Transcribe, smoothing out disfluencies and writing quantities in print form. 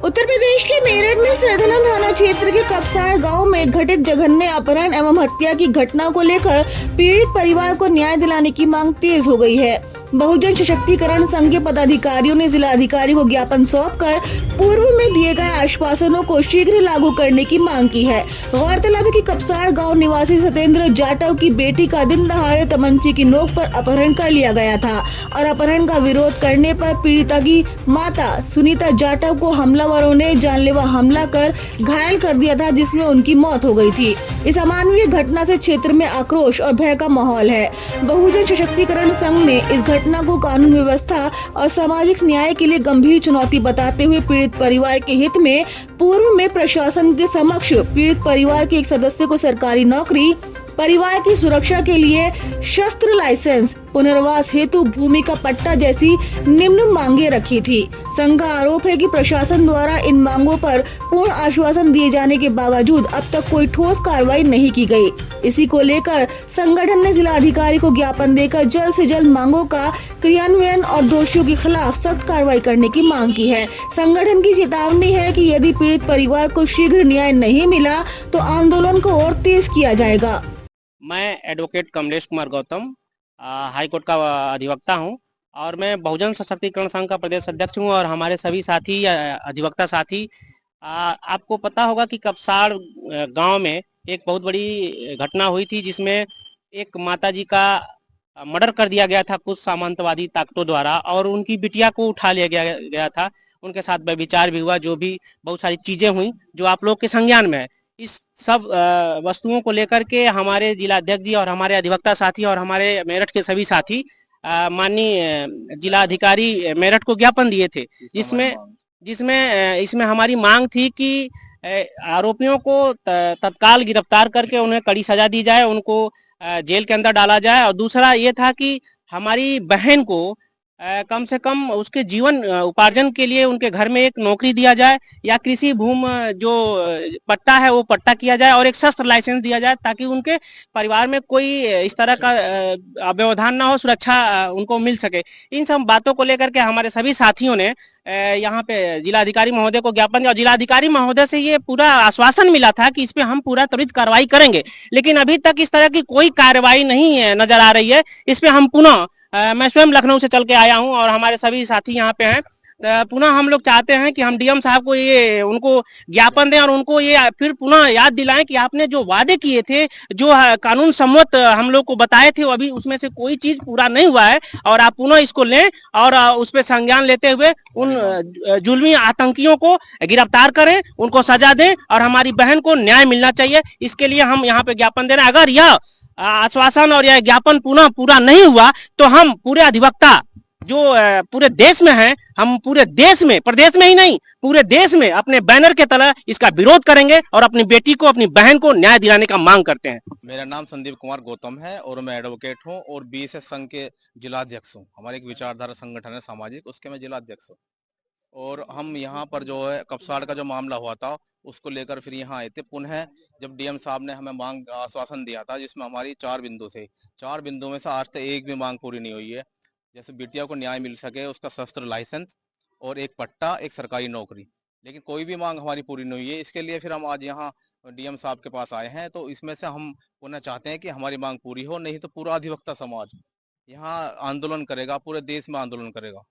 उत्तर प्रदेश के मेरठ में सरथाना थाना क्षेत्र के कपसार गांव में घटित जघन्य अपहरण एवं हत्या की घटना को लेकर पीड़ित परिवार को न्याय दिलाने की मांग तेज हो गई है। बहुजन सशक्तिकरण संघ के पदाधिकारियों ने जिलाधिकारी को ज्ञापन सौंपकर पूर्व में दिए गए आश्वासनों को शीघ्र लागू करने की मांग की है। गौरतलब है कि कपसार गांव निवासी सत्येंद्र जाटव की बेटी का दिन दहाड़े तमंचे की नोक पर अपहरण कर लिया गया था और अपहरण का विरोध करने पर पीड़िता की माता सुनीता जाटव को हमलावरों ने जानलेवा हमला कर घायल कर दिया था, जिसमें उनकी मौत हो गई थी। इस अमानवीय घटना से क्षेत्र में आक्रोश और भय का माहौल है। बहुजन सशक्तिकरण संघ ने इस घटना को कानून व्यवस्था और सामाजिक न्याय के लिए गंभीर चुनौती बताते हुए पीड़ित परिवार के हित में पूर्व में प्रशासन के समक्ष पीड़ित परिवार के एक सदस्य को सरकारी नौकरी, परिवार की सुरक्षा के लिए शस्त्र लाइसेंस, पुनर्वास हेतु भूमि का पट्टा जैसी निम्न मांगे रखी थी। संघ का आरोप है कि प्रशासन द्वारा इन मांगों पर पूर्ण आश्वासन दिए जाने के बावजूद अब तक कोई ठोस कार्रवाई नहीं की गई। इसी को लेकर संगठन ने जिलाधिकारी को ज्ञापन देकर जल्द से जल्द मांगों का क्रियान्वयन और दोषियों के खिलाफ सख्त कार्रवाई करने की मांग की है। संगठन की चेतावनी है कि यदि पीड़ित परिवार को शीघ्र न्याय नहीं मिला तो आंदोलन को और तेज किया जाएगा। मैं advocate Kamlesh Kumar Gautam high court का अधिवक्ता हूं और मैं बहुजन सशक्तिकरण संघ का प्रदेश अध्यक्ष हूं और हमारे सभी साथी अधिवक्ता साथी आपको पता होगा कि कपसार गांव में एक बहुत बड़ी घटना हुई थी, जिसमें एक माताजी का मर्डर कर दिया गया था कुछ सामंतवादी ताकतों द्वारा और उनकी बिटिया को उठा लिया गया था। उनके साथ व्यभिचार भी हुआ, जो भी बहुत सारी चीजें हुई जो आप लोग के संज्ञान में है। इस सब वस्तुओं को लेकर के हमारे जिला अध्यक्ष जी और हमारे अधिवक्ता साथी और हमारे मेरठ के सभी साथी माननीय जिला अधिकारी मेरठ को ज्ञापन दिए थे, जिसमें जिसमें इसमें हमारी मांग थी कि आरोपियों को तत्काल गिरफ्तार करके उन्हें कड़ी सजा दी जाए, उनको जेल के अंदर डाला जाए। और दूसरा ये था कि हमारी बहन को कम से कम उसके जीवन उपार्जन के लिए उनके घर में एक नौकरी दिया जाए या कृषि भूमि जो पट्टा है वो पट्टा किया जाए और एक शस्त्र लाइसेंस दिया जाए, ताकि उनके परिवार में कोई इस तरह का व्यवधान ना हो, सुरक्षा उनको मिल सके। इन सब बातों को लेकर के हमारे सभी साथियों ने यहाँ पे जिलाधिकारी महोदय को ज्ञापन दिया और जिलाधिकारी महोदय से ये पूरा आश्वासन मिला था कि इस पे हम पूरा त्वरित कार्रवाई करेंगे, लेकिन अभी तक इस तरह की कोई कार्रवाई नहीं नजर आ रही है। इस पे हम पुनः मैं स्वयं लखनऊ से चल के आया हूं और हमारे सभी साथी यहाँ पे हैं। पुनः हम लोग चाहते हैं कि हम डीएम साहब को ये उनको ज्ञापन दें और उनको ये फिर पुनः याद दिलाएं कि आपने जो वादे किए थे, जो कानून सम्मत हम लोग को बताए थे, वो अभी उसमें से कोई चीज पूरा नहीं हुआ है और आप पुनः इसको लें और उस पर संज्ञान लेते हुए उन जुल्मी आतंकियों को गिरफ्तार करें, उनको सजा दें और हमारी बहन को न्याय मिलना चाहिए। इसके लिए हम यहाँ पे ज्ञापन दे रहे हैं। अगर यह आश्वासन और यह ज्ञापन पुनः पूरा नहीं हुआ तो हम पूरे अधिवक्ता जो पूरे देश में हैं, हम पूरे देश में, प्रदेश में ही नहीं पूरे देश में अपने बैनर के तले इसका विरोध करेंगे और अपनी बेटी को, अपनी बहन को न्याय दिलाने का मांग करते हैं। मेरा नाम संदीप कुमार गौतम है और मैं एडवोकेट हूं और बीएसएस संघ के जिलाध्यक्ष हूं। हमारे एक विचारधारा संगठन है सामाजिक, उसके मैं जिलाध्यक्ष हूं। और हम यहाँ पर जो है कपसाड़ का जो मामला हुआ था उसको लेकर फिर यहाँ आए थे। पुनः जब डीएम साहब ने हमें मांग आश्वासन दिया था, जिसमें हमारी 4 बिंदु थे, 4 बिंदु में से आज तक एक भी मांग पूरी नहीं हुई है। जैसे बिटिया को न्याय मिल सके, उसका शस्त्र लाइसेंस और एक पट्टा, एक सरकारी नौकरी, लेकिन कोई भी मांग हमारी पूरी नहीं हुई है। इसके लिए फिर हम आज यहाँ डीएम साहब के पास आए हैं। तो इसमें से हम पुनः चाहते हैं कि हमारी मांग पूरी हो, नहीं तो पूरा अधिवक्ता समाज यहाँ आंदोलन करेगा, पूरे देश में आंदोलन करेगा।